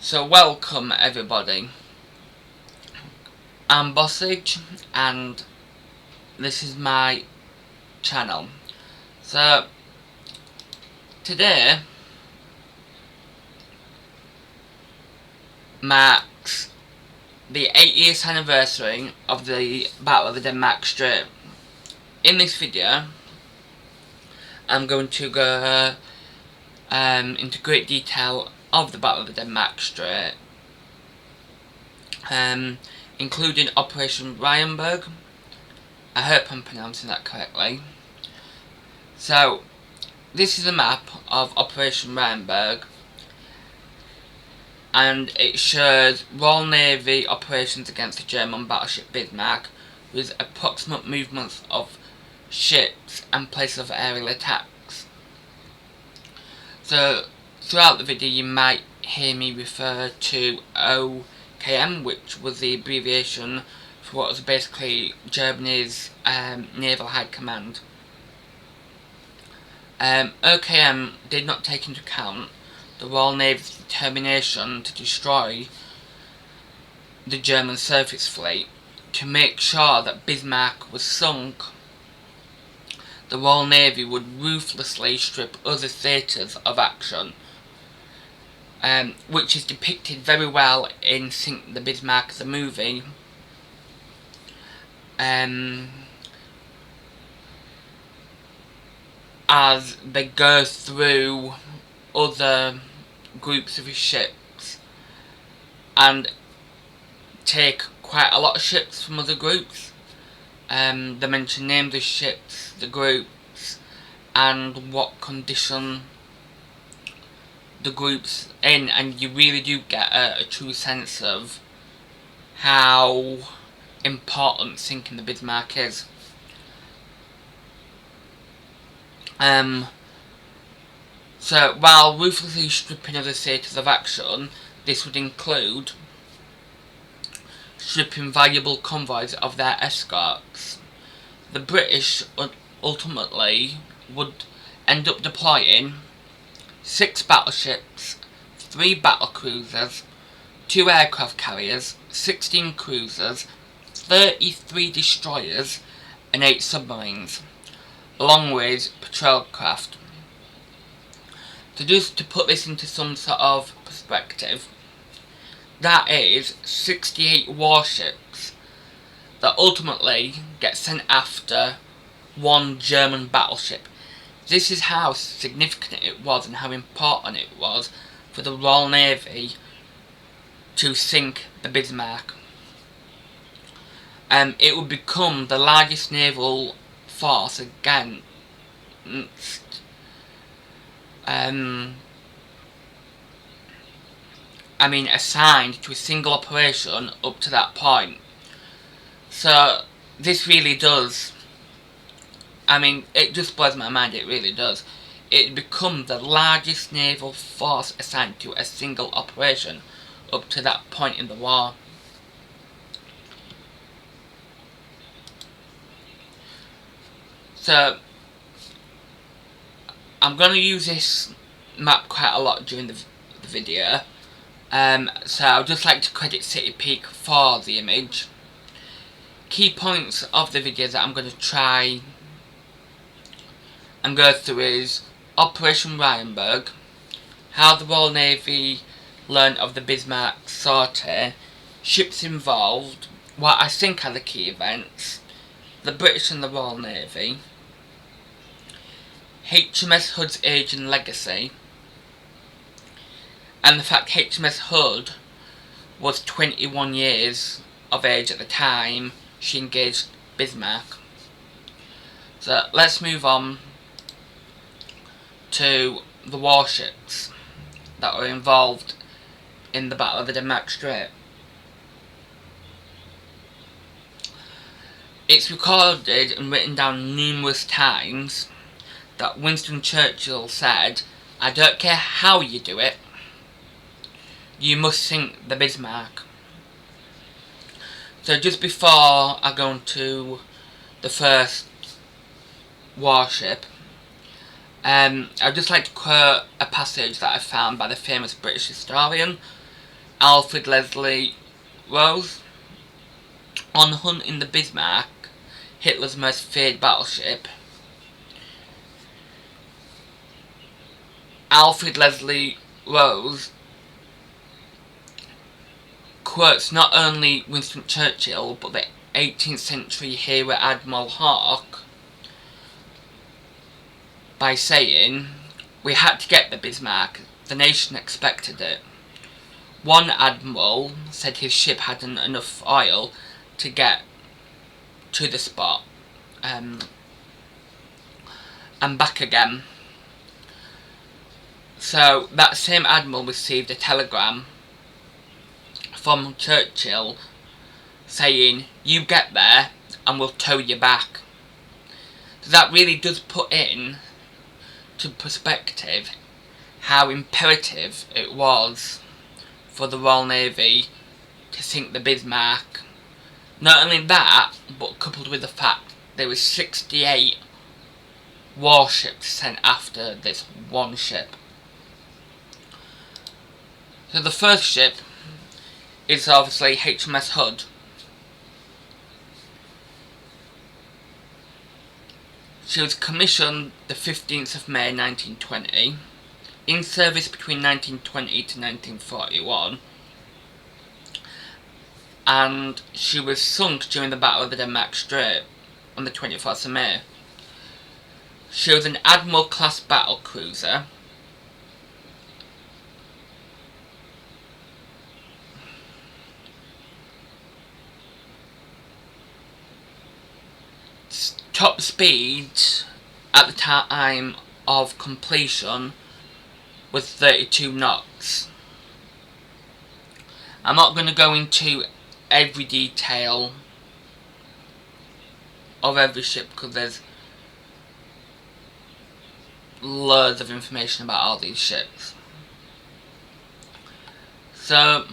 So welcome everybody, I'm BOSSAGE and this is my channel. So today marks the 80th anniversary of the Battle of the Denmark Strait. In this video I'm going to go into great detail of the Battle of the Denmark Strait, including Operation Ryenburg. I hope I'm pronouncing that correctly. So this is a map of Operation Ryenburg, and it shows Royal Navy operations against the German battleship Bismarck, with approximate movements of ships and places of aerial attacks. So throughout the video you might hear me refer to OKM, which was the abbreviation for what was basically Germany's Naval High Command. OKM did not take into account the Royal Navy's determination to destroy the German surface fleet. To make sure that Bismarck was sunk, the Royal Navy would ruthlessly strip other theatres of action, which is depicted very well in Sink the Bismarck the movie. As they go through other groups of ships and take quite a lot of ships from other groups. They mention names of ships, the groups, and what condition the group's in, and you really do get a true sense of how important sinking the Bismarck is. So while ruthlessly stripping other theatres of action, this would include stripping valuable convoys of their escorts. The British ultimately would end up deploying 6 battleships, 3 battlecruisers, 2 aircraft carriers, 16 cruisers, 33 destroyers and 8 submarines, along with patrol craft. So just to put this into some sort of perspective, that is 68 warships that ultimately get sent after one German battleship. This is how significant it was and how important it was for the Royal Navy to sink the Bismarck. It would become the largest naval force against assigned to a single operation up to that point. So this really does, it just blows my mind, it really does. It become the largest naval force assigned to a single operation up to that point in the war. So I'm going to use this map quite a lot during the video. So I'd just like to credit City Peak for the image. Key points of the video that I'm going to try and go through is Operation Ryenburg, how the Royal Navy learned of the Bismarck sortie, ships involved, what I think are the key events, the British and the Royal Navy, HMS Hood's age and legacy, and the fact HMS Hood was 21 years of age at the time she engaged Bismarck. So let's move on to the warships that were involved in the Battle of the Denmark Strait. It's recorded and written down numerous times that Winston Churchill said, "I don't care how you do it, you must sink the Bismarck." So just before I go into the first warship, I'd just like to quote a passage that I found by the famous British historian Alfred Leslie Rose. On hunting the Bismarck, Hitler's most feared battleship, Alfred Leslie Rose quotes not only Winston Churchill but the 18th century hero Admiral Hawke by saying, "We had to get the Bismarck, the nation expected it." One admiral said his ship hadn't enough oil to get to the spot and back again. So that same admiral received a telegram from Churchill saying, "You get there and we'll tow you back." So that really does put in to perspective how imperative it was for the Royal Navy to sink the Bismarck. Not only that, but coupled with the fact there were 68 warships sent after this one ship. So the first ship is obviously HMSHOOD. She was commissioned the 15th of May 1920, in service between 1920 to 1941, and she was sunk during the Battle of the Denmark Strait on the 21st of May. She was an Admiral class battle cruiser. Top speed at the time of completion was 32 knots. I'm not going to go into every detail of every ship because there's loads of information about all these ships. So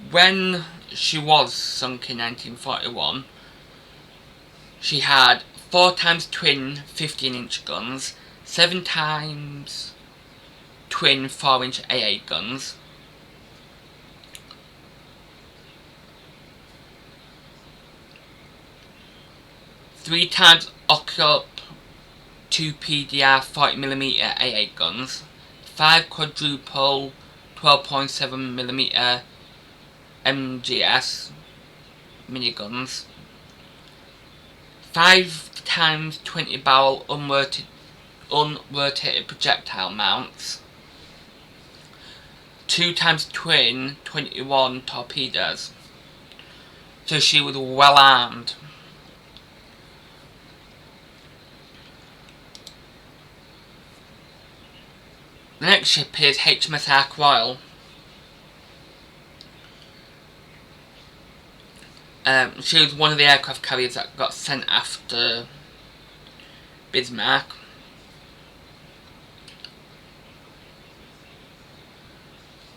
when she was sunk in 1941, she had 4 times twin 15-inch guns, 7 times twin 4-inch AA guns, 3 times Aquile 2 PDR 40mm AA guns, 5 quadruple 12.7mm MGS miniguns, 5 times 20 barrel unrotated projectile mounts, 2 times twin 21 torpedoes. So she was well armed. The next ship is HMS Aquile. She was one of the aircraft carriers that got sent after Bismarck.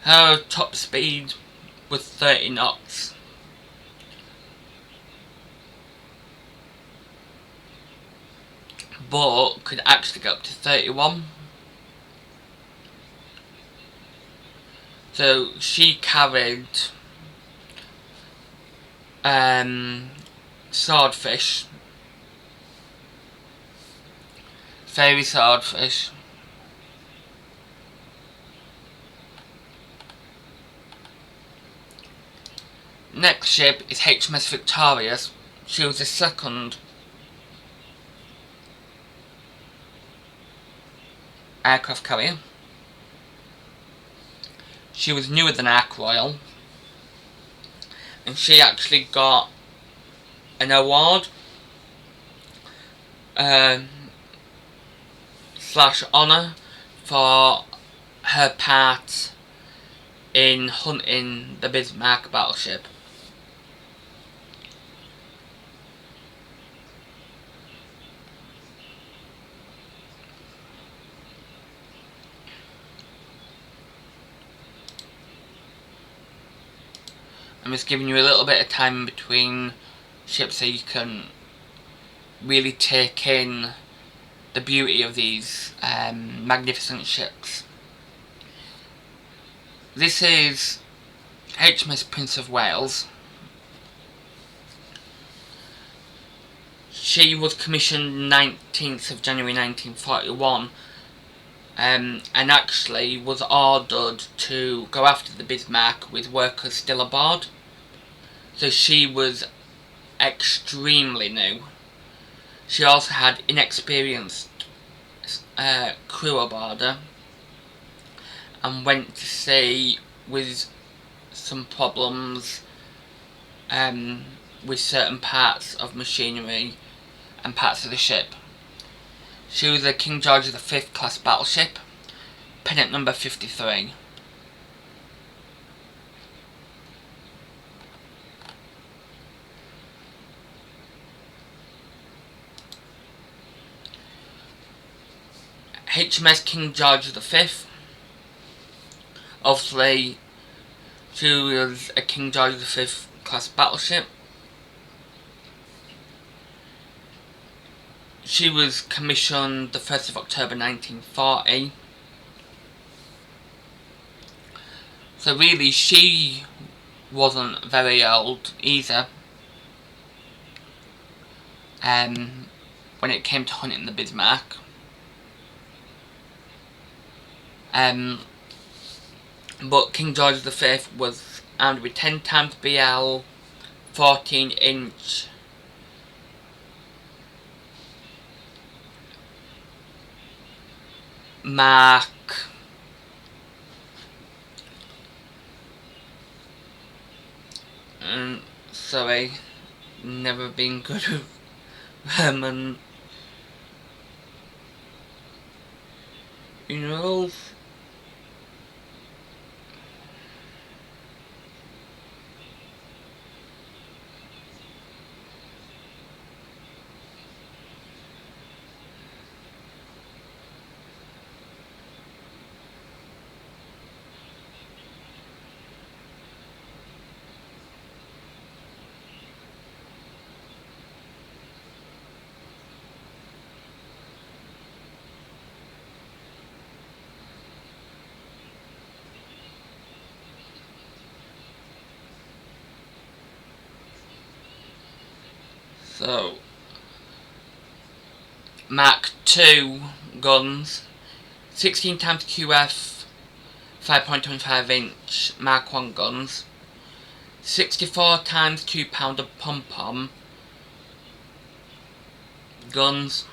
Her top speed was 30 knots. But could actually go up to 31. So she carried swordfish, fairy swordfish, next ship is HMS Victorious. She was the second aircraft carrier. She was newer than Aquile, and she actually got an award slash honour for her part in hunting the Bismarck battleship. I'm just giving you a little bit of time in between ships so you can really take in the beauty of these magnificent ships. This is HMS Prince of Wales. She was commissioned 19th of January 1941 and actually was ordered to go after the Bismarck with workers still aboard. So she was extremely new. She also had inexperienced crew aboard her and went to sea with some problems with certain parts of machinery and parts of the ship. She was a King George V class battleship, pennant number 53. HMS King George V. Obviously, she was a King George V class battleship. She was commissioned the 1st of October 1940. So really, she wasn't very old either when it came to hunting the Bismarck. But King George V was armed with 10 times BL 14-inch Mark sorry, never been good with Roman numerals. So, Mark II guns, 16 times QF 5.25-inch Mark I guns, 64 times 2-pounder pom-pom guns,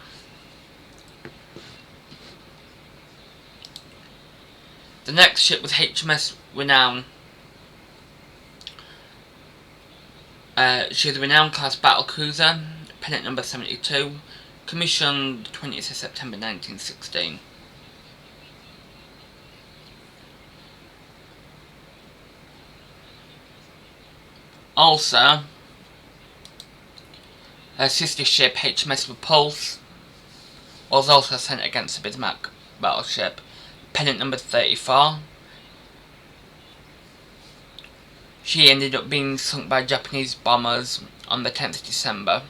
the next ship was HMS Renown. She was a Renown class battle cruiser, pennant number 72, commissioned 20th of September 1916. Also, her sister ship HMS Repulse was also sent against the Bismarck battleship, pennant number 34. She ended up being sunk by Japanese bombers on the 10th of December.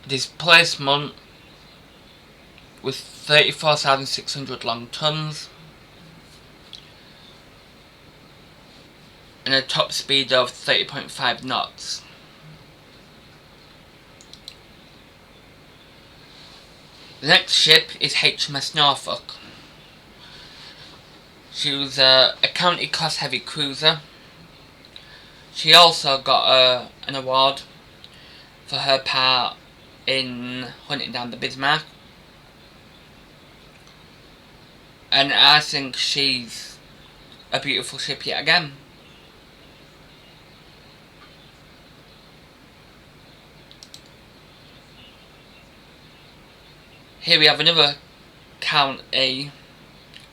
Displacement was 34,600 long tons and a top speed of 30.5 knots. The next ship is HMS Norfolk. She was a county class heavy cruiser. She also got an award for her part in hunting down the Bismarck, and I think she's a beautiful ship yet again. Here we have another county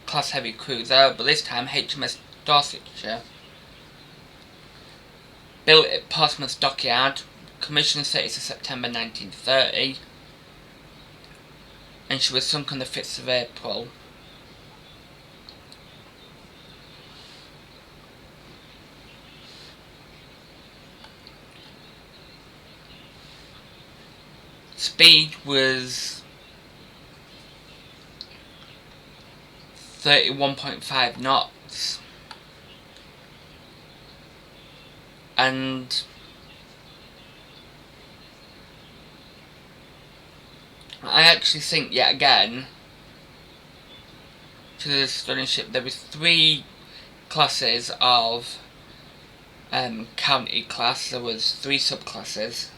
class heavy cruiser, but this time HMS Dorsetshire. Built at Portsmouth Dockyard, commissioned 30th of September 1930, and she was sunk on the 5th of April. Speed was 31.5 knots. And I actually think, yet again, to the stunning ship, there was 3 classes of county class. There was 3 subclasses.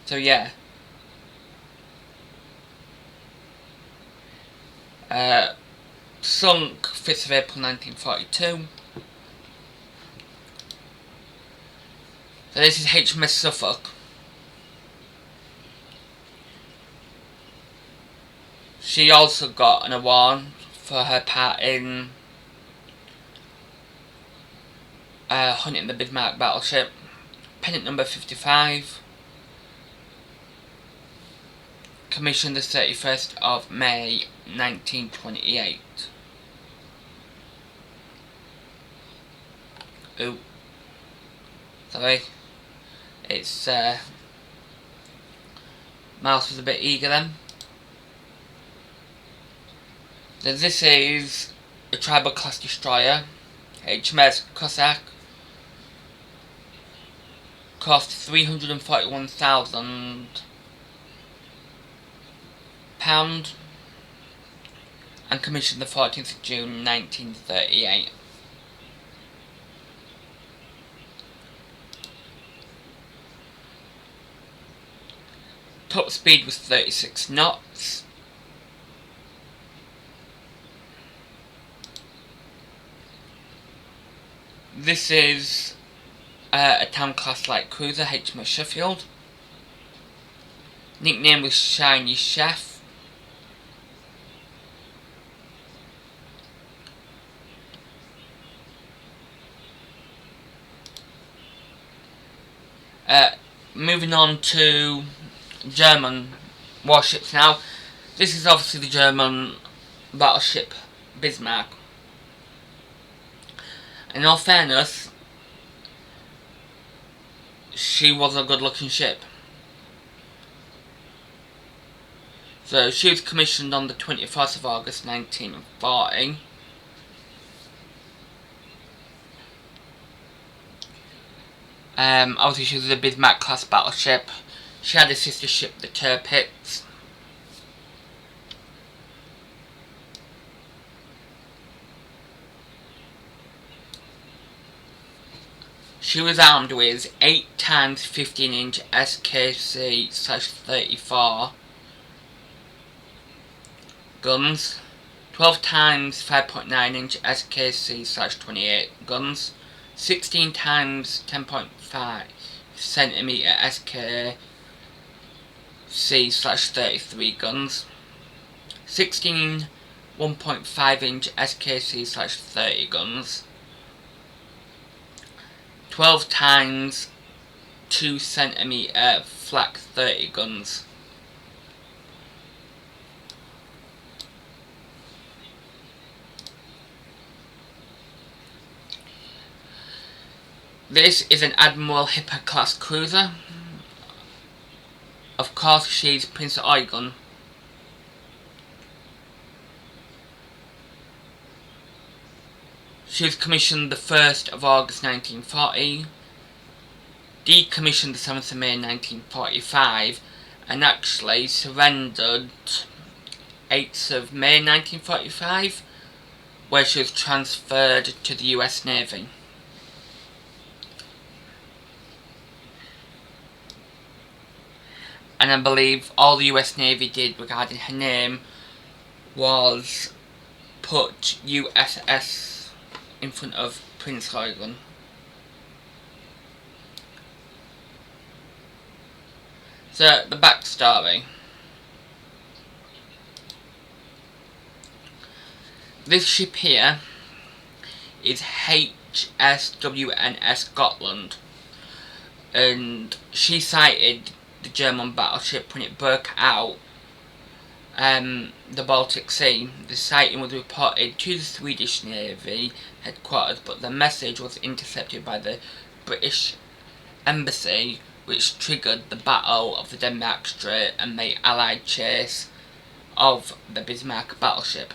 So yeah. Sunk 5th of April 1942. So this is HMS Suffolk. She also got an award for her part in hunting the Bismarck battleship. Pennant number 55. Commissioned the 31st of May 1928. Ooh. Sorry. It's mouse was a bit eager then. So this is a tribal class destroyer, HMS Cossack. Cost £341,000 and commissioned the 14th of June 1938. Top speed was 36 knots. This is a town class light cruiser, HMS Sheffield. Nickname was Shiny Chef. Moving on to German warships now. This is obviously the German battleship Bismarck. In all fairness, she was a good looking ship. So she was commissioned on the 24th of August 1940. Obviously she was a Bismarck class battleship. She had a sister ship, the Tirpitz. She was armed with 8 times 15-inch SKC/34 guns, 12 times 5.9-inch SKC/28 guns, 16 times 10.5 centimeter SKC/33 guns, 16 1.5-inch SKC/30 guns, 12 times 2 centimeter flak 30 guns. This is an Admiral Hipper class cruiser. Of course she's Prince Eugen. She was commissioned the 1st of August 1940, decommissioned the 7th of May 1945, and actually surrendered 8th of May 1945, where she was transferred to the US Navy. And I believe all the US Navy did regarding her name was put USS in front of Prince Eugen. So, the backstory. This ship here is HSWNS Scotland, and she sighted the German battleship when it broke out the Baltic Sea. The sighting was reported to the Swedish Navy headquarters, but the message was intercepted by the British Embassy, which triggered the Battle of the Denmark Strait and made Allied chase of the Bismarck battleship.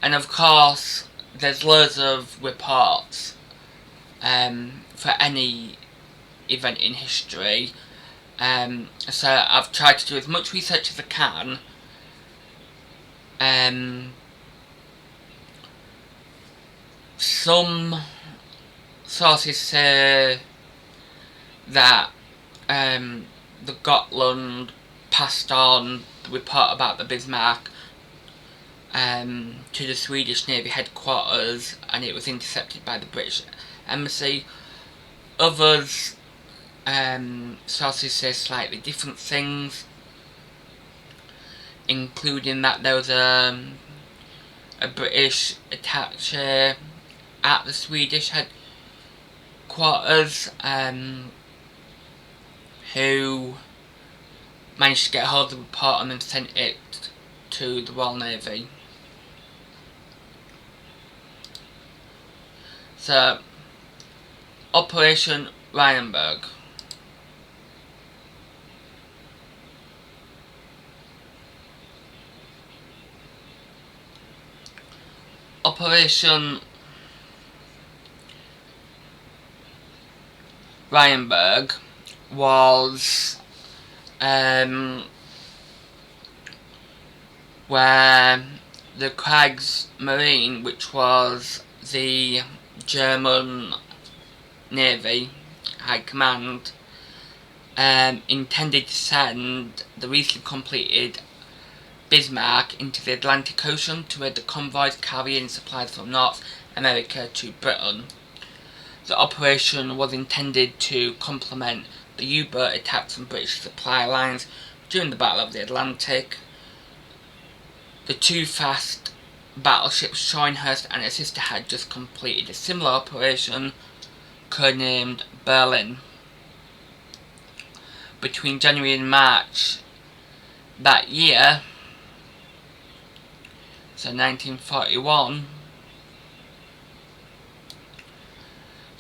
And of course, there's loads of reports for any event in history. So I've tried to do as much research as I can. Some sources say that the Gotland passed on the report about the Bismarck to the Swedish Navy headquarters, and it was intercepted by the British embassy. Others sources say slightly different things, including that there was a British attaché at the Swedish headquarters who managed to get hold of the report and then sent it to the Royal Navy. So, Operation Rheinberg. Operation Rheinberg was where the KRIEGSMARINE, which was the German Navy High Command, intended to send the recently completed Bismarck into the Atlantic Ocean to aid the convoys carrying supplies from North America to Britain. The operation was intended to complement the U-boat attacks on British supply lines during the Battle of the Atlantic. The two fast battleships Schornhurst and its sister had just completed a similar operation, codenamed Berlin. Between January and March that year, so 1941,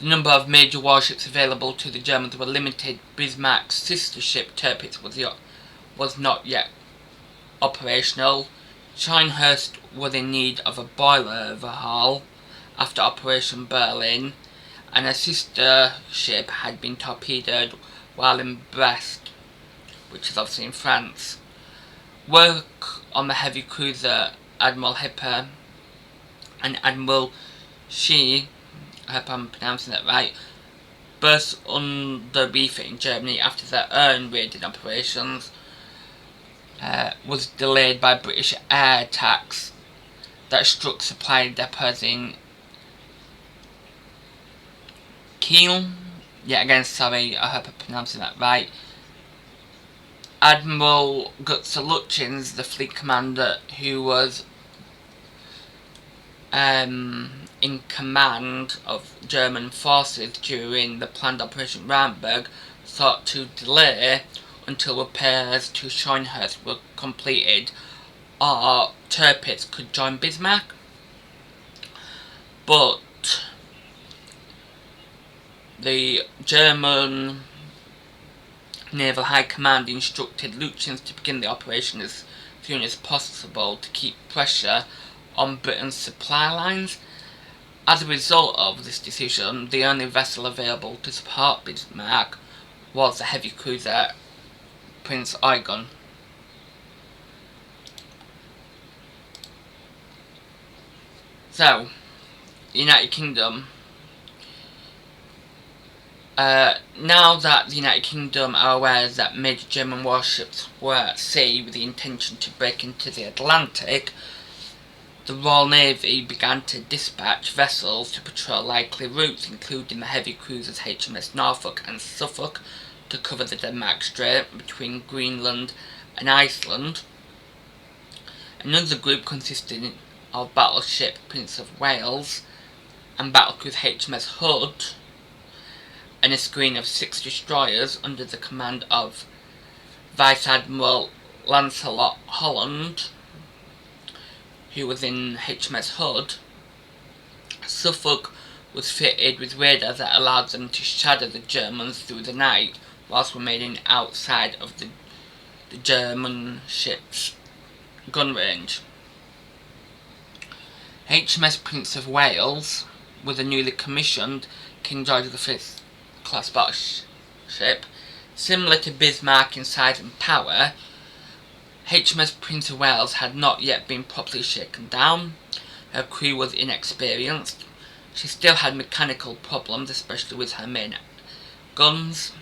the number of major warships available to the Germans were limited. Bismarck's sister ship Tirpitz was not yet operational. Schornhurst was in need of a boiler overhaul after Operation Berlin, and a sister ship had been torpedoed while in Brest, which is obviously in France. Work on the heavy cruiser Admiral Hipper and Admiral Shee, I hope I'm pronouncing that right, burst under refit in Germany after their own raiding operations was delayed by British air attacks that struck supply depots in Kiel. Yeah, again, sorry, I hope I'm pronouncing that right. Admiral Gustav Lütjens, the fleet commander who was in command of German forces during the planned Operation Rheinberg, sought to delay until repairs to Schornhurst were completed or Tirpitz could join Bismarck. But the German Naval High Command instructed Lütjens to begin the operation as soon as possible to keep pressure on Britain's supply lines. As a result of this decision, the only vessel available to support Bismarck was the heavy cruiser Prince Eugen. So, United Kingdom. Now that the United Kingdom are aware that major German warships were at sea with the intention to break into the Atlantic, the Royal Navy began to dispatch vessels to patrol likely routes, including the heavy cruisers HMS Norfolk and Suffolk, to cover the Denmark Strait between Greenland and Iceland. Another group consisted of battleship Prince of Wales and battlecruiser HMS HMSHOOD, and a screen of 6 destroyers under the command of Vice Admiral Lancelot Holland, who was in HMS HMSHOOD. Suffolk was fitted with radar that allowed them to shadow the Germans through the night whilst remaining outside of the the German ship's gun range. HMS Prince of Wales was a newly commissioned King George V class battleship. Similar to Bismarck in size and power, HMS Prince of Wales had not yet been properly shaken down. Her crew was inexperienced. She still had mechanical problems, especially with her main guns.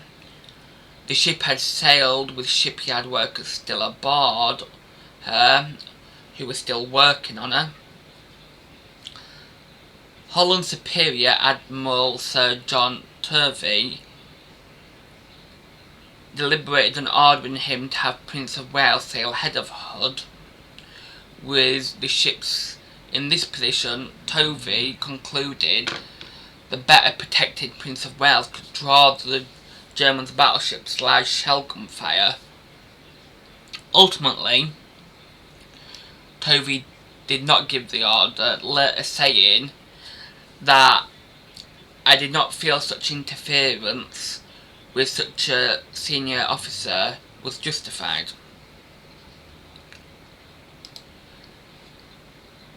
The ship had sailed with shipyard workers still aboard her, who were still working on her. Holland's superior, Admiral Sir John Turvey, deliberated on ordering him to have Prince of Wales sail ahead of HMSHOOD. With the ships in this position, Tovey concluded the better protected Prince of Wales could draw the Germans' battleships' large shell gun fire. Ultimately, Tovey did not give the order, later saying that "I did not feel such interference with such a senior officer was justified."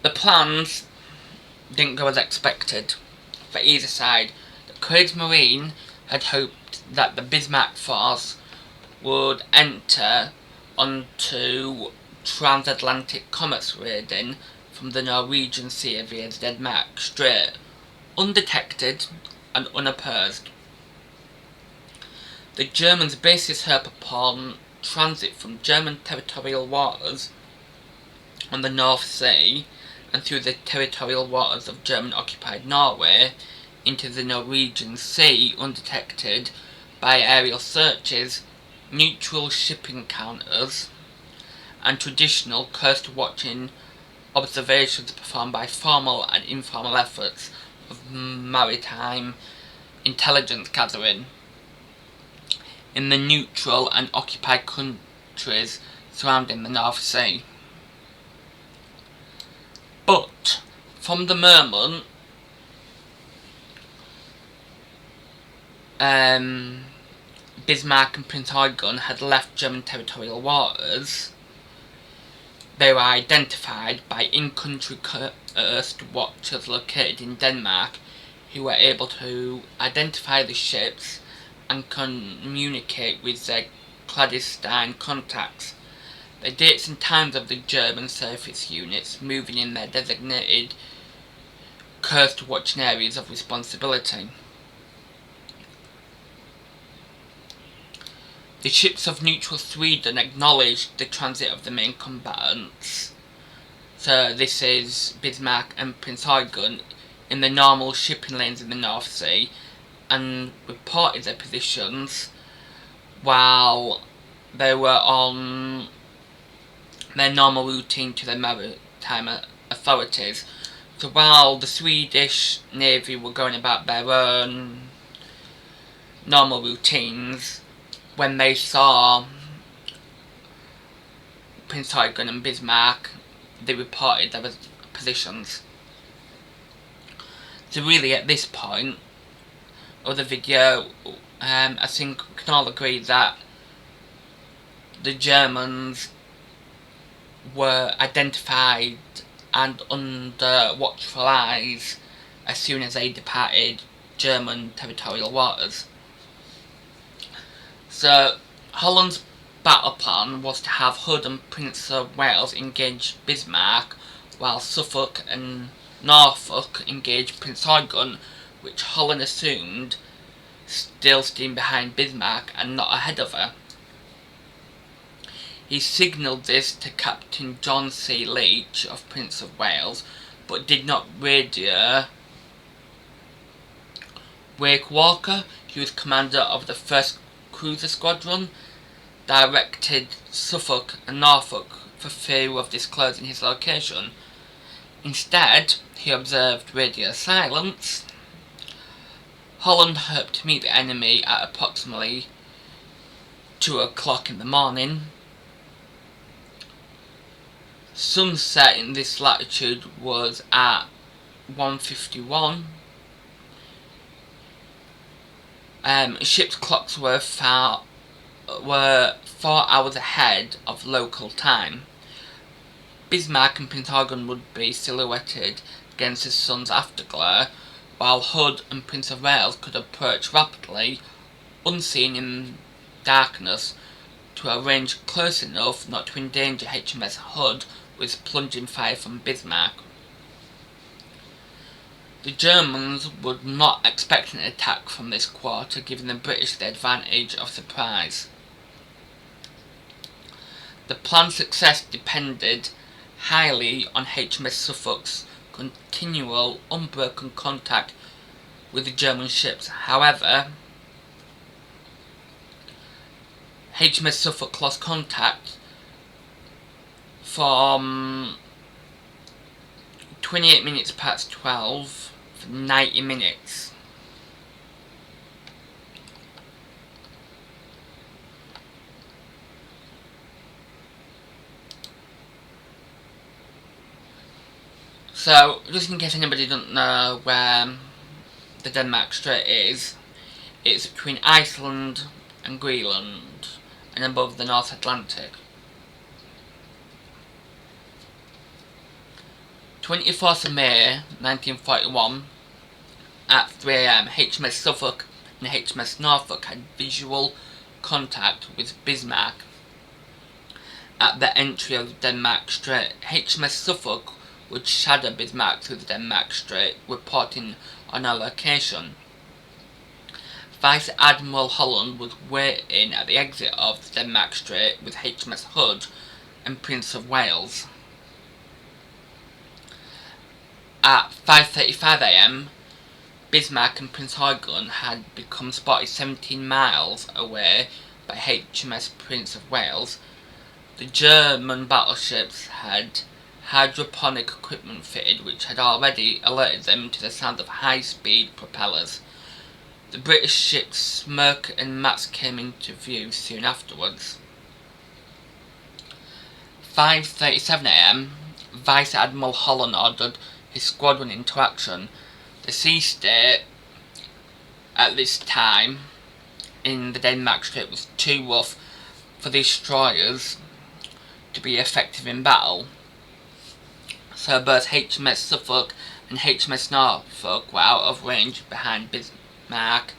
The plans didn't go as expected for either side. The KRIEGSMARINE had hoped that the Bismarck force would enter onto transatlantic commerce raiding from the Norwegian Sea via the Denmark Strait, undetected and unopposed. The Germans based this hope upon transit from German territorial waters on the North Sea and through the territorial waters of German-occupied Norway into the Norwegian Sea undetected by aerial searches, neutral shipping counters, and traditional coast-watching observations performed by formal and informal efforts of maritime intelligence gathering in the neutral and occupied countries surrounding the North Sea. But from the moment Bismarck and Prince Eugen had left German territorial waters, they were identified by in-country coast watchers located in Denmark, who were able to identify the ships and communicate with their clandestine contacts. The dates and times of the German surface units moving in their designated coast watching areas of responsibility. The ships of neutral Sweden acknowledged the transit of the main combatants, so this is Bismarck and Prince Eugen, in the normal shipping lanes in the North Sea, and reported their positions while they were on their normal routine to their maritime authorities. So while the Swedish Navy were going about their own normal routines, when they saw Prince Eugen and Bismarck, they reported their positions. So really at this point of the video, I think we can all agree that the Germans were identified and under watchful eyes as soon as they departed German territorial waters. So Holland's battle plan was to have HMSHOOD and Prince of Wales engage Bismarck, while Suffolk and Norfolk engaged Prince Eugen, which Holland assumed still steamed behind Bismarck and not ahead of her. He signalled this to Captain John C. Leach of Prince of Wales, but did not radio Wake Walker, who was commander of the 1st Cruiser Squadron, directed Suffolk and Norfolk for fear of disclosing his location. Instead, he observed radio silence. Holland hoped to meet the enemy at approximately 2 o'clock in the morning. Sunset in this latitude was at 1:51. Ship's clocks were far were 4 hours ahead of local time. Bismarck and Prince Eugen would be silhouetted against the sun's afterglow, while HMSHOOD and Prince of Wales could approach rapidly, unseen in darkness, to a range close enough not to endanger HMSHOOD with plunging fire from Bismarck. The Germans would not expect an attack from this quarter, giving the British the advantage of surprise. The planned success depended highly on HMS Suffolk's continual, unbroken contact with the German ships. However, HMS Suffolk lost contact from 28 minutes past 12 for 90 minutes. So, just in case anybody doesn't know where the Denmark Strait is, it's between Iceland and Greenland and above the North Atlantic. 24th of May 1941 at 3 AM, HMS Suffolk and HMS Norfolk had visual contact with Bismarck at the entry of the Denmark Strait. HMS Suffolk would shadow Bismarck through the Denmark Strait, reporting on our location. Vice Admiral Holland was waiting at the exit of the Denmark Strait with HMS HMSHOOD and Prince of Wales. At 5:35 AM, Bismarck and Prince Eugen had become spotted 17 miles away by HMS Prince of Wales. The German battleships had hydroponic equipment fitted, which had already alerted them to the sound of high-speed propellers. The British ships Smirk and Mats came into view soon afterwards. 5:37 AM, Vice Admiral Holland ordered his squadron into action. The sea state at this time in the Denmark Strait was too rough for the destroyers to be effective in battle, so both HMS Suffolk and HMS Norfolk were out of range behind Bismarck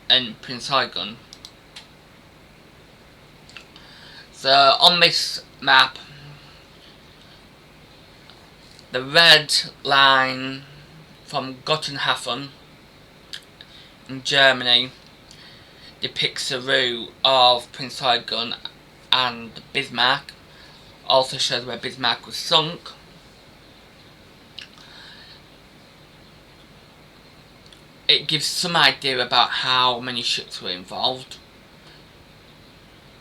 and Prince Eugen. So on this map, the red line from Gotenhafen in Germany depicts the route of Prince Eugen and Bismarck, also shows where Bismarck was sunk. It gives some idea about how many ships were involved.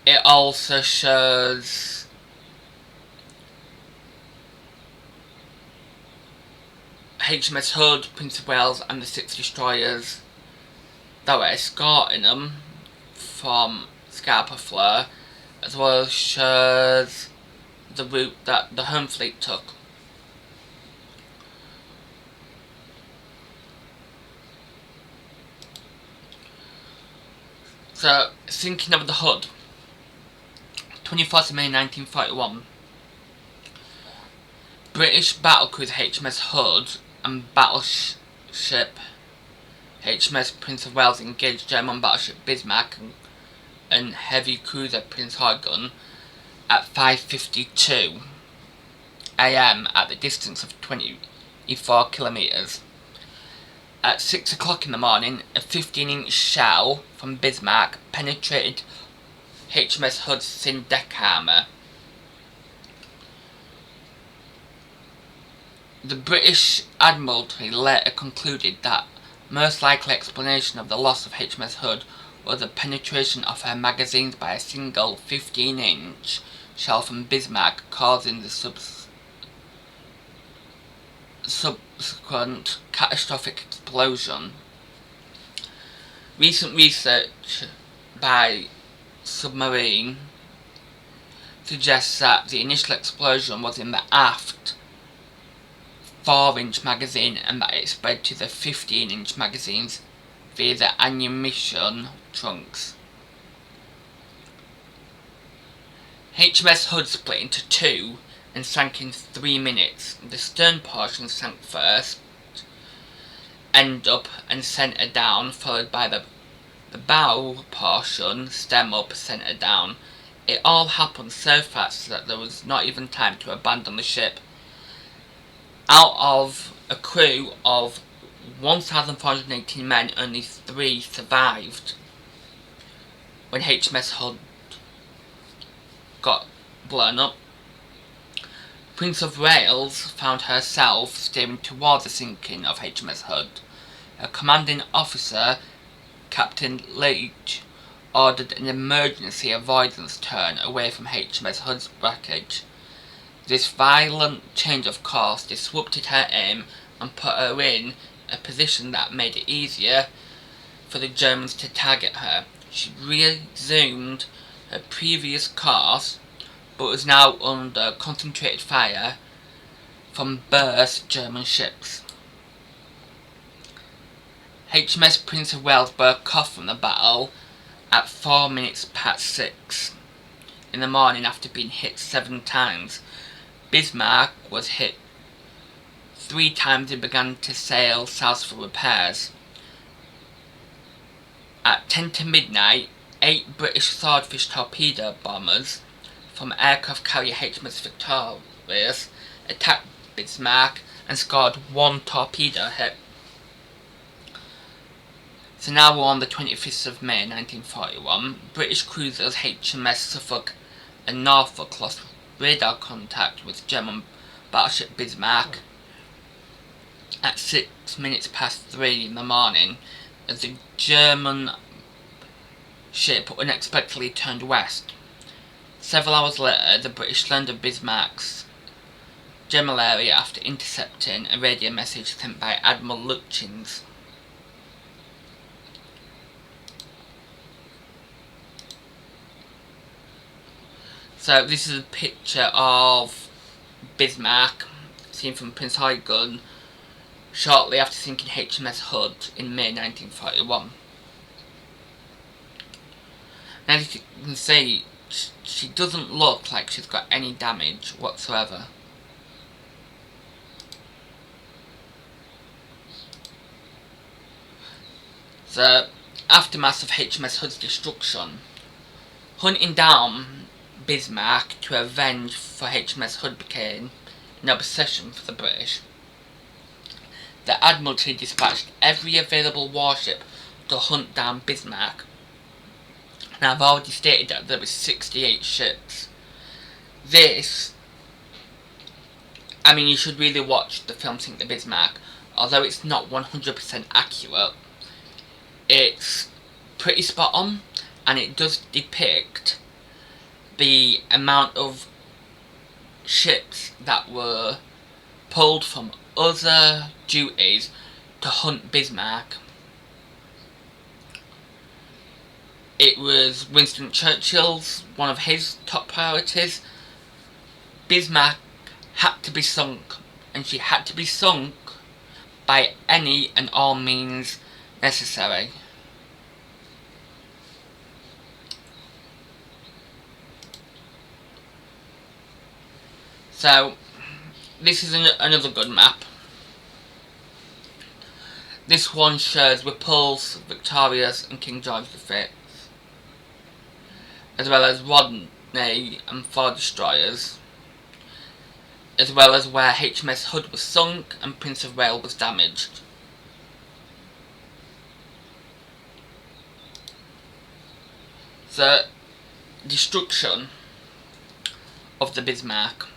It also shows HMS HMSHOOD, Prince of Wales and the 6 destroyers that were escorting them from Scapa Flow, as well as shows the route that the home fleet took. So, sinking of the HMS, 24th of May 1941. British battlecruiser HMS HMSHOOD and battleship HMS Prince of Wales engaged German battleship Bismarck and heavy cruiser Prince Eugen at 5:52 AM at the distance of 24 kilometres. At 6 o'clock in the morning, a 15-inch shell from Bismarck penetrated HMS HMSHOOD's deck armour. The British Admiralty later concluded that most likely explanation of the loss of HMS HMSHOOD was the penetration of her magazines by a single 15-inch shell from Bismarck, causing the subsequent catastrophic explosion. Recent research by submarine suggests that the initial explosion was in the aft 4-inch magazine and that it spread to the 15-inch magazines via the ammunition trunks. HMS Hood split into two and sank in 3 minutes. The stern portion sank first, end up and centre down, followed by the bow portion, stem up, centre down. It all happened so fast that there was not even time to abandon the ship. Out of a crew of 1,418 men, only 3 survived when HMS Hood got blown up. Prince of Wales found herself steering towards the sinking of HMS Hood. Her commanding officer, Captain Leach, ordered an emergency avoidance turn away from HMS Hood's wreckage. This violent change of course disrupted her aim and put her in a position that made it easier for the Germans to target her. She resumed her previous course, but was now under concentrated fire from burst German ships. HMS Prince of Wales broke off from the battle at 4 minutes past 6 in the morning after being hit 7 times. Bismarck was hit 3 times and began to sail south for repairs. At 10 to midnight, 8 British Swordfish torpedo bombers from aircraft carrier HMS Victorious attacked Bismarck and scored 1 torpedo hit. So now we're on the 25th of May 1941. British cruisers HMS Suffolk and Norfolk lost radar contact with German battleship Bismarck at 6 minutes past 3 in the morning as the German ship unexpectedly turned west. Several hours later, the British learned of Bismarck's general area after intercepting a radio message sent by Admiral Lutyens. So this is a picture of Bismarck, seen from Prince Huygen, shortly after sinking HMS Hood in May 1941. Now as you can see, she doesn't look like she's got any damage whatsoever. So, aftermath of HMS Hood's destruction. Hunting down Bismarck to avenge for HMS Hood became an obsession for the British. The Admiralty dispatched every available warship to hunt down Bismarck. Now I've already stated that there were 68 ships. This, I mean, you should really watch the film Sink the Bismarck. Although it's not 100% accurate, it's pretty spot on, and it does depict the amount of ships that were pulled from other duties to hunt Bismarck. It was Winston Churchill's, one of his top priorities. Bismarck had to be sunk, and she had to be sunk by any and all means necessary. So, this is another good map. This one shows Repulse, Victorious and King George V, as well as Rodney and 4 destroyers, as well as where HMS Hood was sunk and Prince of Wales was damaged. The destruction of the Bismarck.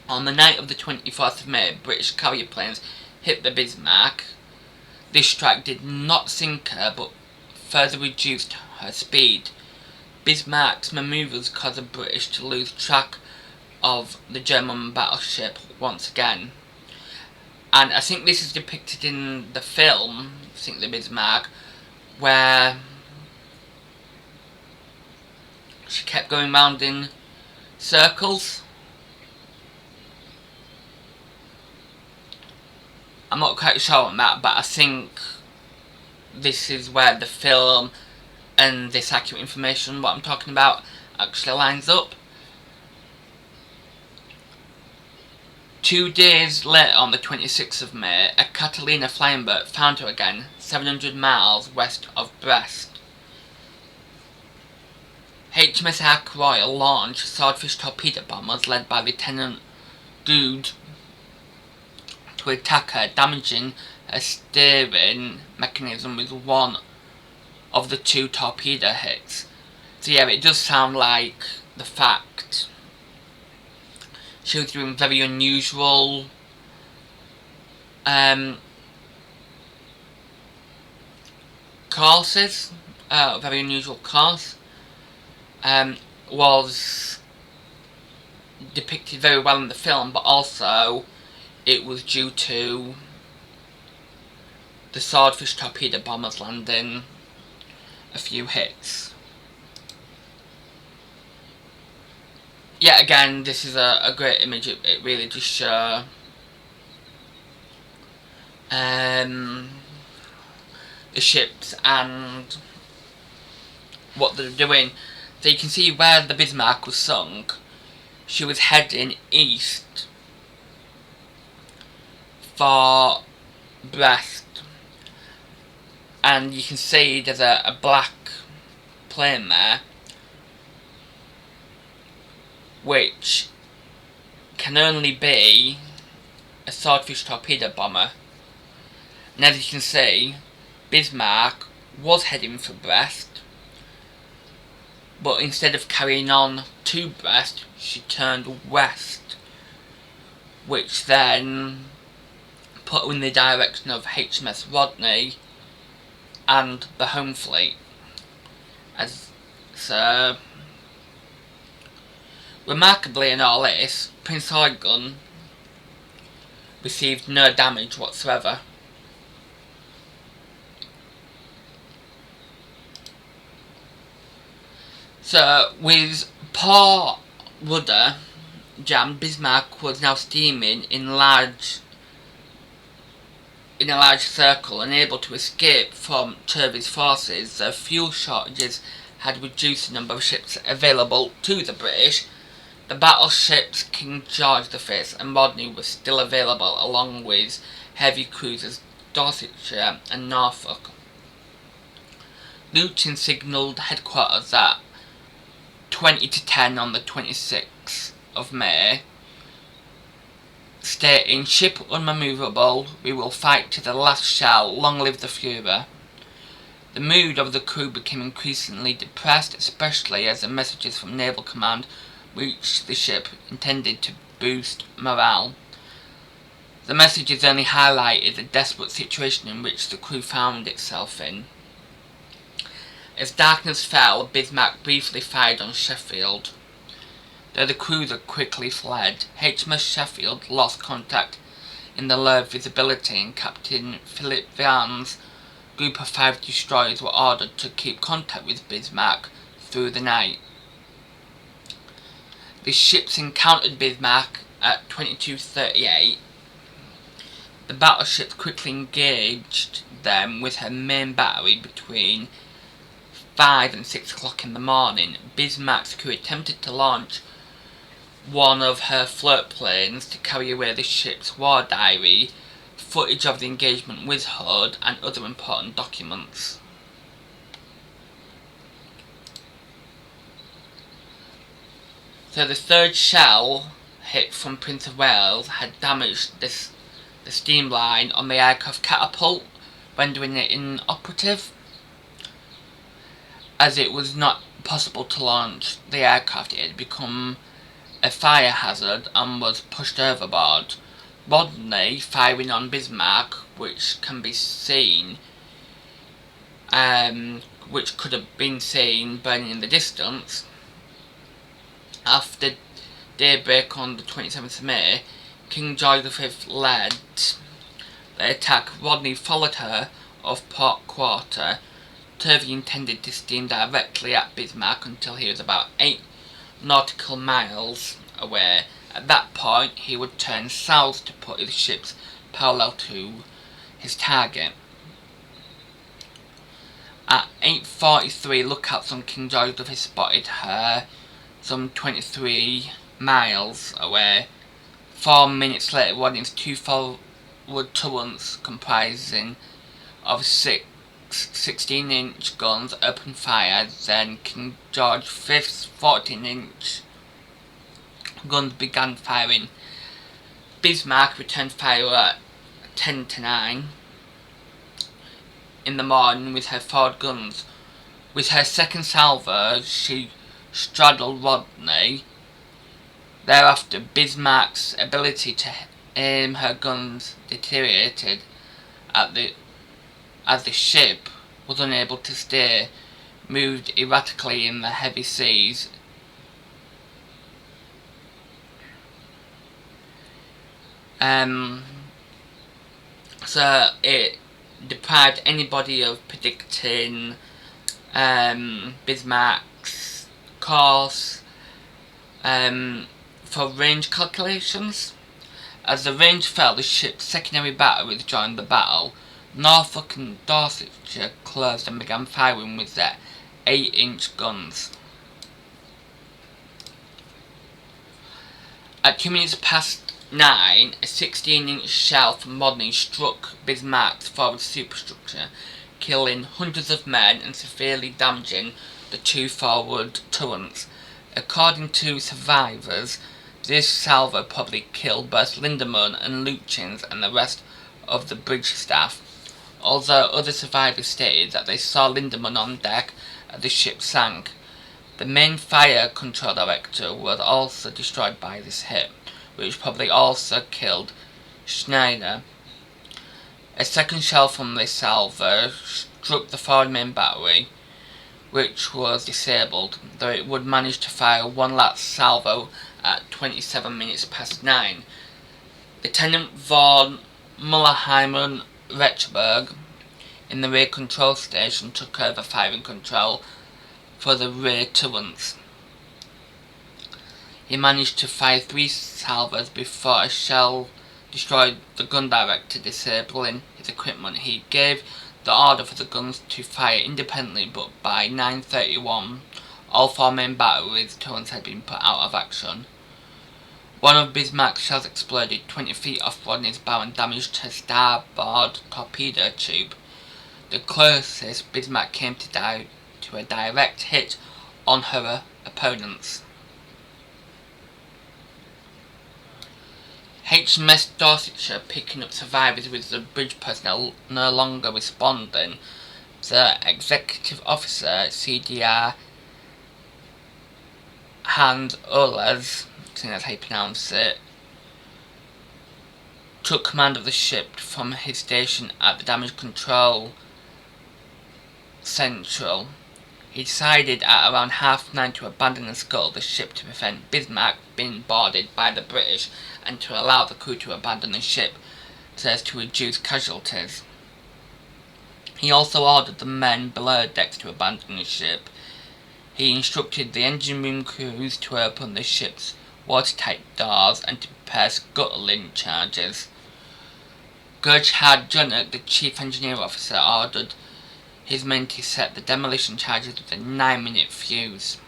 On the night of the 24th of May, British carrier planes hit the Bismarck. This strike did not sink her, but further reduced her speed. Bismarck's manoeuvres caused the British to lose track of the German battleship once again. And I think this is depicted in the film, Sink the Bismarck, where she kept going round in circles. I'm not quite sure on that, but I think this is where the film and this accurate information, what I'm talking about, actually lines up. 2 days later, on the 26th of May, a Catalina flying boat found her again, 700 miles west of Brest. HMS Aquile launched swordfish torpedo bombers led by Lieutenant Good to attack her, damaging her steering mechanism with one of the 2 torpedo hits. So yeah, it does sound like the fact she was doing very unusual courses, very unusual course, was depicted very well in the film, but also it was due to the swordfish torpedo bombers landing a few hits. Yet again, this is a great image. It really just shows the ships and what they're doing. So you can see where the Bismarck was sunk. She was heading east for Brest, and you can see there's a black plane there, which can only be a swordfish torpedo bomber. And as you can see, Bismarck was heading for Brest, but instead of carrying on to Brest, she turned west, which then put her in the direction of HMS Rodney and the Home Fleet. Remarkably in all this, Prince Eugen received no damage whatsoever. So, with poor rudder jammed, Bismarck was now steaming in a large circle, unable to escape from Turvey's forces. The fuel shortages had reduced the number of ships available to the British. The battleships King George V and Rodney were still available, along with heavy cruisers Dorsetshire and Norfolk. Luton signalled headquarters at 20 to 10 on the 26th of May, stating, "Ship unmaneuverable, we will fight to the last shell, long live the Führer." The mood of the crew became increasingly depressed, especially as the messages from Naval Command reached the ship intended to boost morale. The messages only highlighted the desperate situation in which the crew found itself in. As darkness fell, Bismarck briefly fired on Sheffield. Though the cruiser quickly fled, HMS Sheffield lost contact in the low visibility, and Captain Philip Vian's group of 5 destroyers were ordered to keep contact with Bismarck through the night. The ships encountered Bismarck at 22:38. The battleship quickly engaged them with her main battery between 5 and 6 o'clock in the morning. Bismarck's crew attempted to launch one of her float planes to carry away the ship's war diary, footage of the engagement with HUD, and other important documents. So the third shell hit from Prince of Wales had damaged the steam line on the aircraft catapult, rendering it inoperative. As it was not possible to launch the aircraft, it had become a fire hazard and was pushed overboard. Rodney, firing on Bismarck, which can be seen, which could have been seen burning in the distance. After daybreak on the 27th of May, King George V led the attack. Rodney followed her off Port Quarter. Turvey intended to steam directly at Bismarck until he was about 8 nautical miles away. At that point, he would turn south to put his ships parallel to his target. At 8:43, lookouts on King George V spotted her some 23 miles away. 4 minutes later, Rodney's two forward turrets comprising of 6 16-inch guns opened fire. Then King George V's 14-inch guns began firing. Bismarck returned fire at 10 to 9 in the morning with her forward guns. With her second salvo, she straddled Rodney. Thereafter, Bismarck's ability to aim her guns deteriorated as the ship was unable to steer, moved erratically in the heavy seas. So it deprived anybody of predicting Bismarck's course for range calculations. As the range fell, the ship's secondary batteries joined the battle. Norfolk and Dorsetshire closed and began firing with their 8-inch guns. At 2 minutes past 9, a 16-inch shell from Rodney struck Bismarck's forward superstructure, killing hundreds of men and severely damaging the two forward turrets. According to survivors, this salvo probably killed both Lindemann and Lutyens and the rest of the bridge staff, although other survivors stated that they saw Lindemann on deck as the ship sank. The main fire control director was also destroyed by this hit, which probably also killed Schneider. A second shell from this salvo struck the forward main battery, which was disabled, though it would manage to fire one last salvo at 27 minutes past 9. Lieutenant von Mullerheimen Rechberg in the rear control station took over firing control for the rear turrets. He managed to fire 3 salvos before a shell destroyed the gun director, disabling his equipment. He gave the order for the guns to fire independently, but by 9:31 all 4 main batteries turrets had been put out of action. One of Bismarck's shells exploded 20 feet off Rodney's bow and damaged her starboard torpedo tube. The closest Bismarck came to a direct hit on her opponents. HMS Dorsetshire, picking up survivors with the bridge personnel no longer responding. The executive officer, CDR Hans Ohlers, I think that's how you pronounce it, took command of the ship from his station at the damage control central. He decided at around 9:30 to abandon and scuttle the ship to prevent Bismarck being boarded by the British and to allow the crew to abandon the ship so as to reduce casualties. He also ordered the men below decks to abandon the ship. He instructed the engine room crews to open the ship's watertight doors and to prepare scuttling charges. Gerhard Junnock, the chief engineer officer, ordered his men to set the demolition charges with a 9-minute fuse.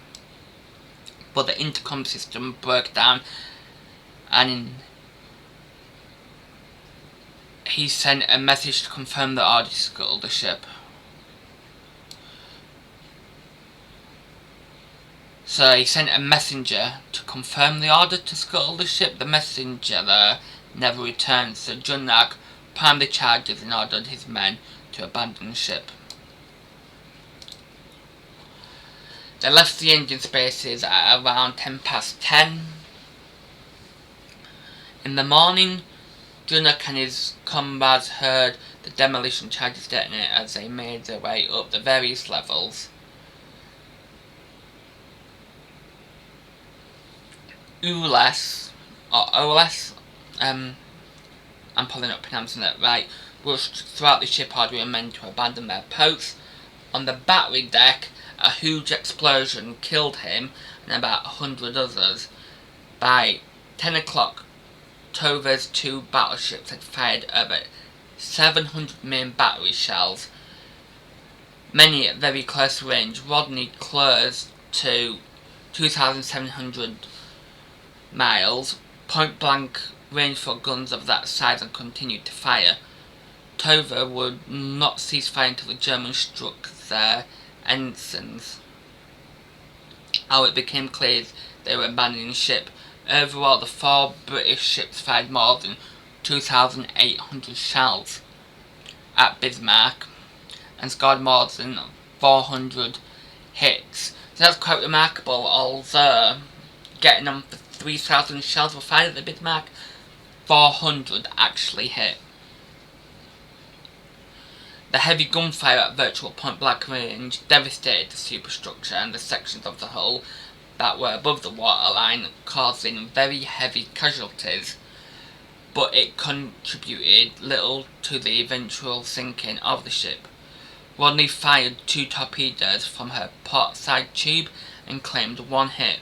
But the intercom system broke down and he sent a message to confirm the order to scuttle the ship. So he sent a messenger to confirm the order to scuttle the ship. The messenger though never returned, so Junnock primed the charges and ordered his men to abandon the ship. They left the engine spaces at around 10:10. In the morning, Junnock and his comrades heard the demolition charges detonate as they made their way up the various levels. Ohlers, I'm probably not pronouncing that right, rushed throughout the ship ordering men to abandon their posts. On the battery deck, a huge explosion killed him and about 100 others. By 10 o'clock, Tover's 2 battleships had fired over 700 main battery shells, many at very close range. Rodney closed to 2,700 miles, point-blank range for guns of that size, and continued to fire. However, would not cease firing until the Germans struck their ensigns. How it became clear they were abandoning ship. Overall, the 4 British ships fired more than 2,800 shells at Bismarck and scored more than 400 hits. So that's quite remarkable, although getting them for 3,000 shells were fired at the Bismarck, 400 actually hit. The heavy gunfire at virtual point-blank range devastated the superstructure and the sections of the hull that were above the waterline, causing very heavy casualties, but it contributed little to the eventual sinking of the ship. Rodney fired 2 torpedoes from her port side tube and claimed 1 hit.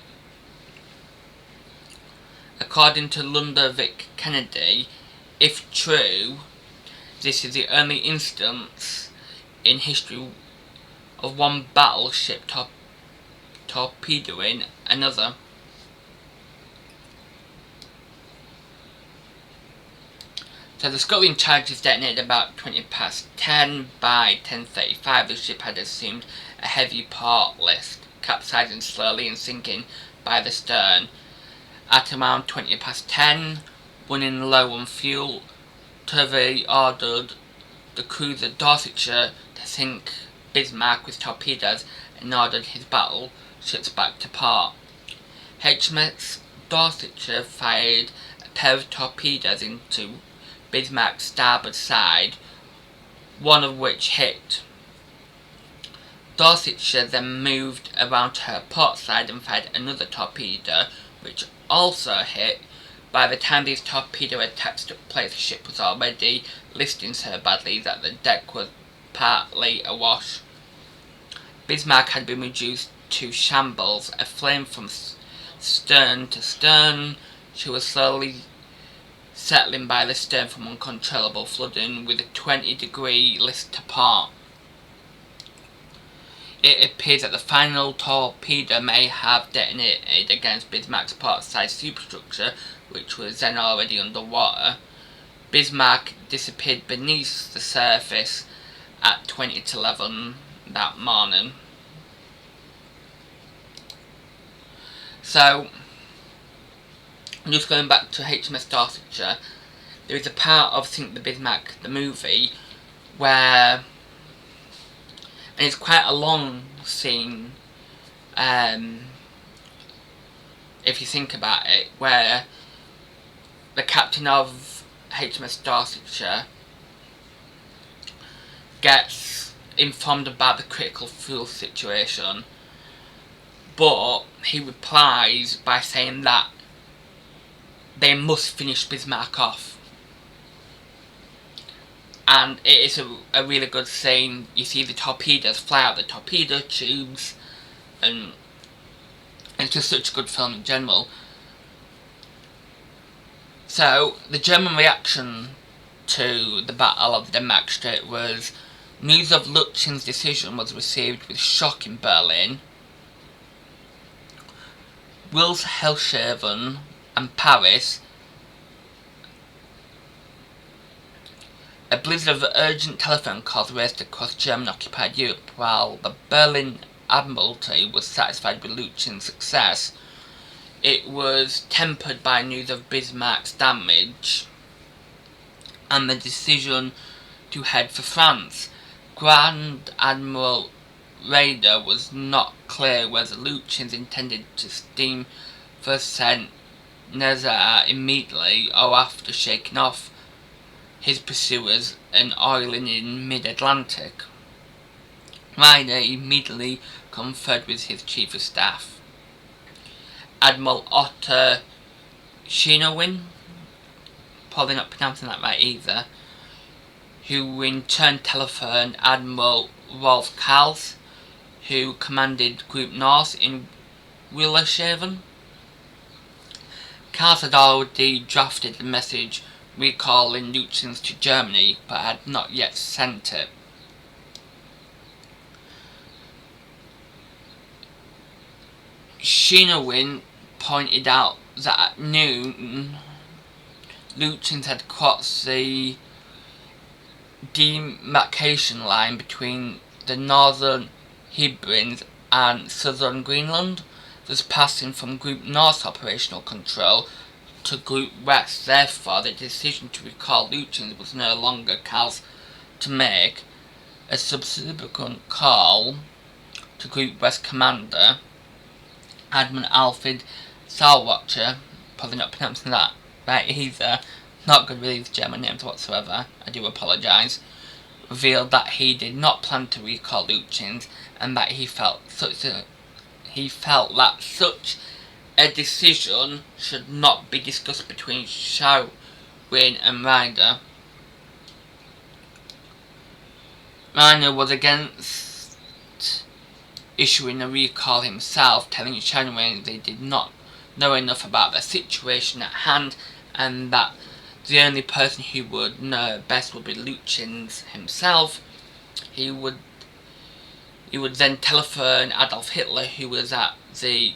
According to Ludwig Kennedy, if true, this is the only instance in history of one battleship torpedoing another. So the Scotland charges detonated about 20 past 10. By 10:35 the ship had assumed a heavy port list, capsizing slowly and sinking by the stern. At around 20 past 10, running low on fuel, Turvey ordered the cruiser Dorsetshire to sink Bismarck with torpedoes and ordered his battleships back to port. HMS Dorsetshire fired a pair of torpedoes into Bismarck's starboard side, one of which hit. Dorsetshire then moved around to her port side and fired another torpedo, which also hit. By the time these torpedo attacks took place, the ship was already listing so badly that the deck was partly awash. Bismarck had been reduced to shambles, aflame from stern to stern. She was slowly settling by the stern from uncontrollable flooding, with a 20-degree list to port. It appears that the final torpedo may have detonated against Bismarck's port-side superstructure, which was then already underwater. Bismarck disappeared beneath the surface at 20 to 11 that morning. So, just going back to HMS Dorsetshire, there is a part of Sink the Bismarck, the movie, where, and it's quite a long scene, if you think about it, where the captain of HMS Dorsetshire gets informed about the critical fuel situation, but he replies by saying that they must finish Bismarck off. And it is a really good scene. You see the torpedoes fly out the torpedo tubes, and it's just such a good film in general. So, the German reaction to the Battle of the Denmark Strait was, news of Lütjen's decision was received with shock in Berlin. Wilhelmshaven and Paris, a blizzard of urgent telephone calls raced across German-occupied Europe, while the Berlin Admiralty was satisfied with Lütjen's success. It was tempered by news of Bismarck's damage and the decision to head for France. Grand Admiral Raeder was not clear whether Lütjens intended to steam for St. Nazaire immediately or after shaking off his pursuers and oiling in mid-Atlantic. Raeder immediately conferred with his chief of staff, Admiral Otto Schienerwin, probably not pronouncing that right either, who in turn telephoned Admiral Rolf Karls, who commanded Group North in Wilhelmshaven. Karls had already drafted the message recalling Lütjens to Germany, but had not yet sent it. Shinawin pointed out that at noon, Lutyens had crossed the demarcation line between the northern Hebrides and southern Greenland, thus passing from Group North's operational control to Group West. Therefore, the decision to recall Lutyens was no longer Cal's to make. A subsequent call to Group West commander, Admiral Alfred Salwacher, probably not pronouncing that right either, not good with these German names whatsoever, I do apologise, revealed that he did not plan to recall Lutyens and that he felt that such a decision should not be discussed between Schauen and Ryder. Ryder was against issuing a recall himself, telling Schauen they did not know enough about the situation at hand and that the only person who would know best would be Lutyens himself. He would then telephone Adolf Hitler, who was at the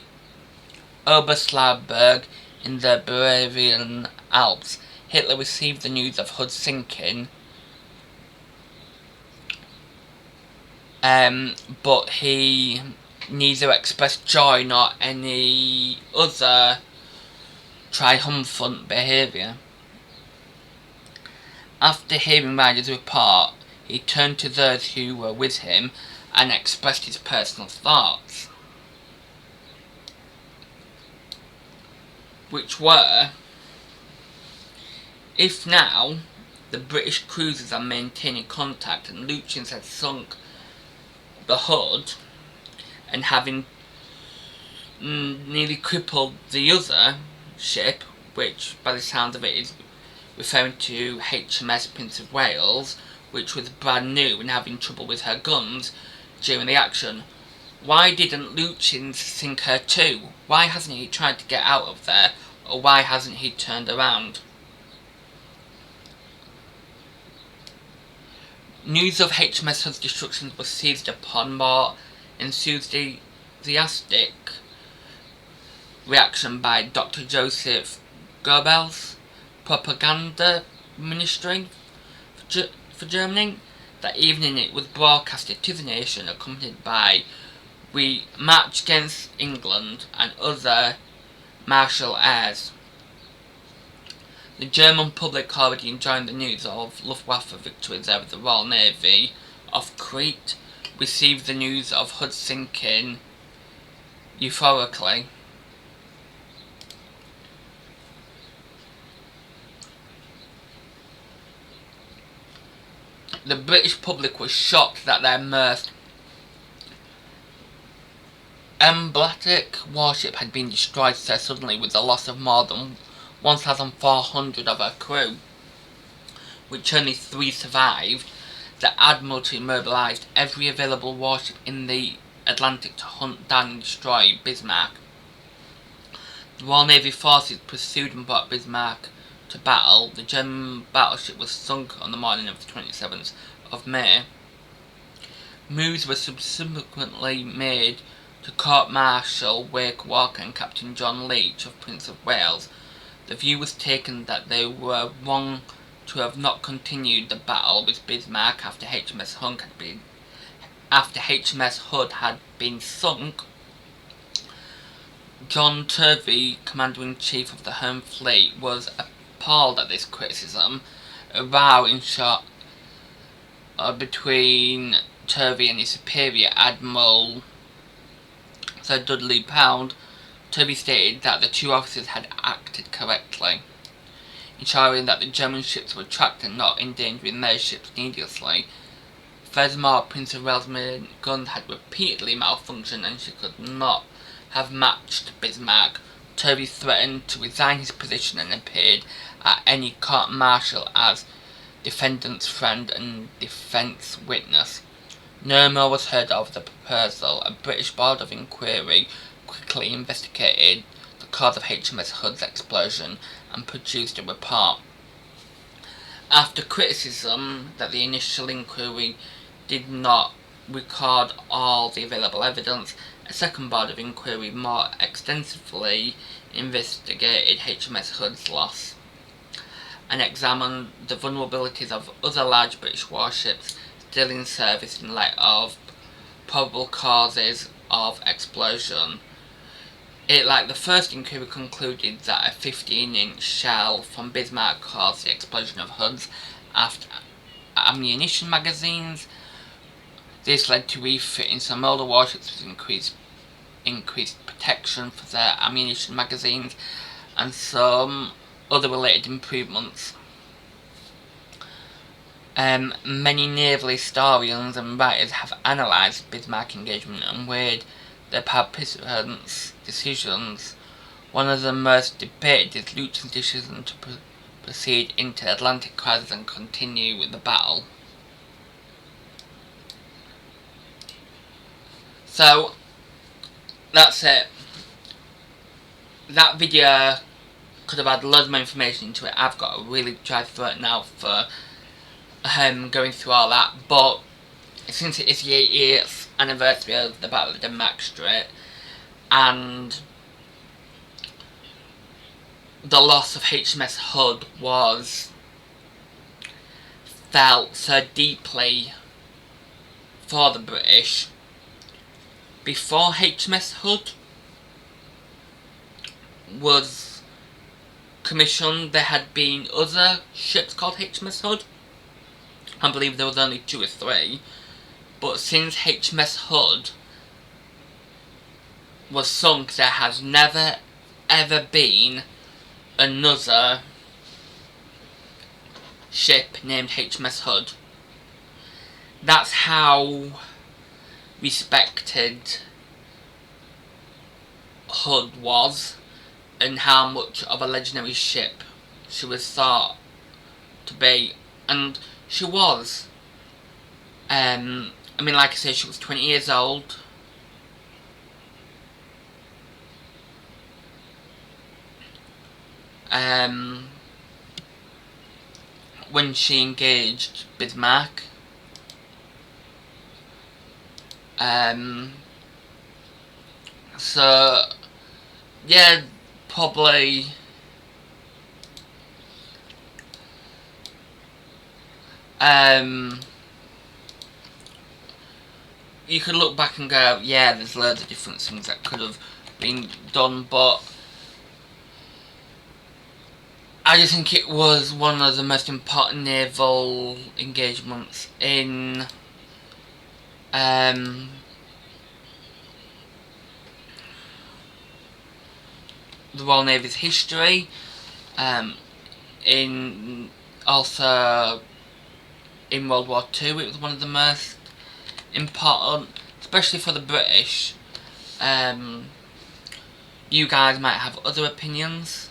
Oberslauberg in the Bavarian Alps. Hitler received the news of Hood's sinking, but he neither expressed joy nor any other triumphant behaviour. After hearing Ryder's report, he turned to those who were with him and expressed his personal thoughts, which were: if now the British cruisers are maintaining contact and Lutyens had sunk the Hood and having nearly crippled the other ship, which by the sound of it is referring to HMS Prince of Wales, which was brand new and having trouble with her guns during the action, why didn't Lutyens sink her too? Why hasn't he tried to get out of there, or why hasn't he turned around? News of HMS Hood's destruction was seized upon more enthusiastic reaction by Dr. Joseph Goebbels' propaganda ministry for Germany. That evening it was broadcasted to the nation, accompanied by "We March Against England" and other martial airs. The German public, already enjoying the news of Luftwaffe victories over the Royal Navy off Crete, received the news of Hood's sinking euphorically. The British public was shocked that their most emblematic warship had been destroyed so suddenly, with the loss of more than 1,400 of her crew, which only 3 survived. The Admiralty mobilised every available warship in the Atlantic to hunt down and destroy Bismarck. The Royal Navy forces pursued and brought Bismarck to battle. The German battleship was sunk on the morning of the 27th of May. Moves were subsequently made to Court-Martial Wake Walker and Captain John Leach of Prince of Wales. The view was taken that they were wrong to have not continued the battle with Bismarck after HMS Hood had been sunk. John Turvey, Commander-in-Chief of the Home Fleet, was appalled at this criticism. A row ensued between Turvey and his superior, Admiral Sir Dudley Pound. Turvey stated that the 2 officers had acted correctly, ensuring that the German ships were tracked and not endangering their ships needlessly. Furthermore, Prince of Wales' main guns had repeatedly malfunctioned and she could not have matched Bismarck. Turvey threatened to resign his position and appeared at any court-martial as defendant's friend and defence witness. No more was heard of the proposal. A British board of inquiry quickly investigated the cause of HMS Hood's explosion and produced a report. After criticism that the initial inquiry did not record all the available evidence, a second board of inquiry more extensively investigated HMS Hood's loss and examined the vulnerabilities of other large British warships still in service in light of probable causes of explosion. It, like the first inquiry, concluded that a 15-inch shell from Bismarck caused the explosion of Hood's aft ammunition magazines. This led to refitting some older warships with increased protection for their ammunition magazines and some other related improvements. Many naval historians and writers have analysed Bismarck engagement and weighed their participants' decisions. One of the most debated is Lieutenant's decision to proceed into the Atlantic rather than continue with the battle. So, that's it. That video could have had loads more information into it. I've got to really try through it now for going through all that, but since it is the 80th anniversary of the Battle of the Strait, and the loss of HMS Hood was felt so deeply for the British. Before HMS Hood was commissioned, there had been other ships called HMS Hood. I believe there was only 2 or 3, but since HMS Hood was sunk, there has never ever been another ship named HMS Hood. That's how respected Hood was, and how much of a legendary ship she was thought to be. And she was. I mean, like I said, she was 20 years old. When she engaged Bismarck. So, yeah, probably you could look back and go, yeah, there's loads of different things that could have been done, but I just think it was one of the most important naval engagements in the Royal Navy's history, also in World War II. It was one of the most important, especially for the British. You guys might have other opinions,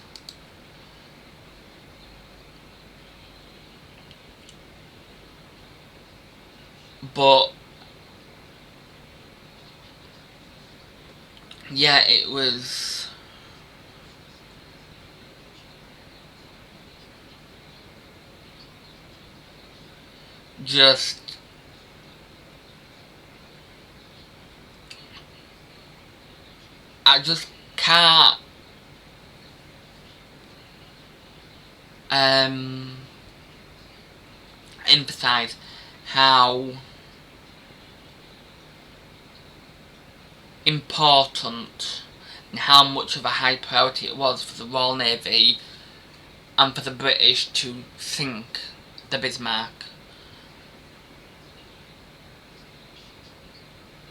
but yeah, it was just I just can't emphasize how important and how much of a high priority it was for the Royal Navy and for the British to sink the Bismarck.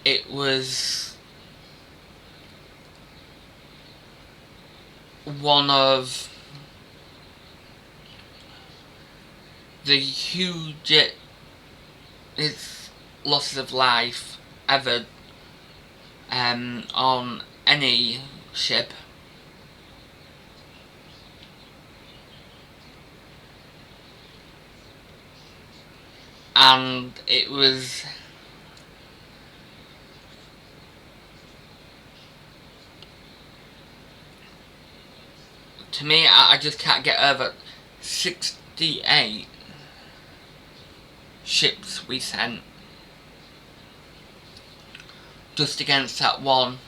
It was one of the hugest losses of life ever on any ship. And it was to me, I just can't get over 68 ships we sent. just against that one.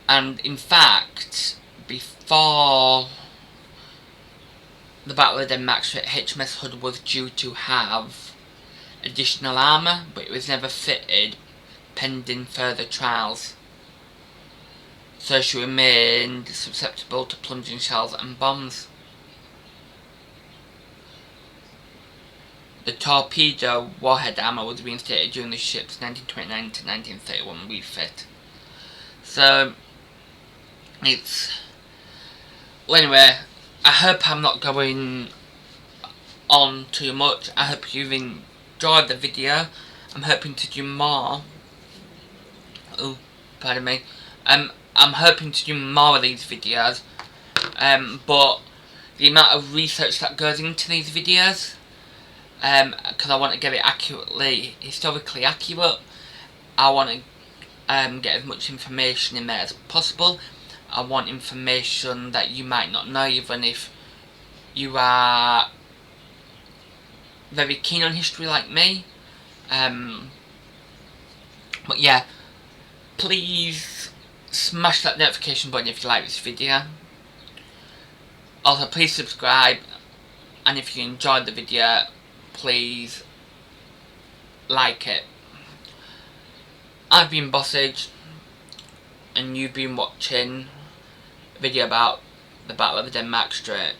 And in fact, before the Battle of Denmark Strait, HMSHOOD was due to have additional armour, but it was never fitted pending further trials. So she remained susceptible to plunging shells and bombs. The torpedo warhead armour was reinstated during the ship's 1929 to 1931 refit. So, well, anyway, I hope I'm not going on too much. I hope you've enjoyed the video. I'm hoping to do more. Oh, pardon me. I'm hoping to do more of these videos. But the amount of research that goes into these videos, because I want to get it historically accurate. I want to get as much information in there as possible. I want information that you might not know, even if you are very keen on history like me. But yeah, please smash that notification button if you like this video. Also, please subscribe, and if you enjoyed the video, please like it. I've been BOSSAGE, and you've been watching a video about the Battle of the Denmark Strait.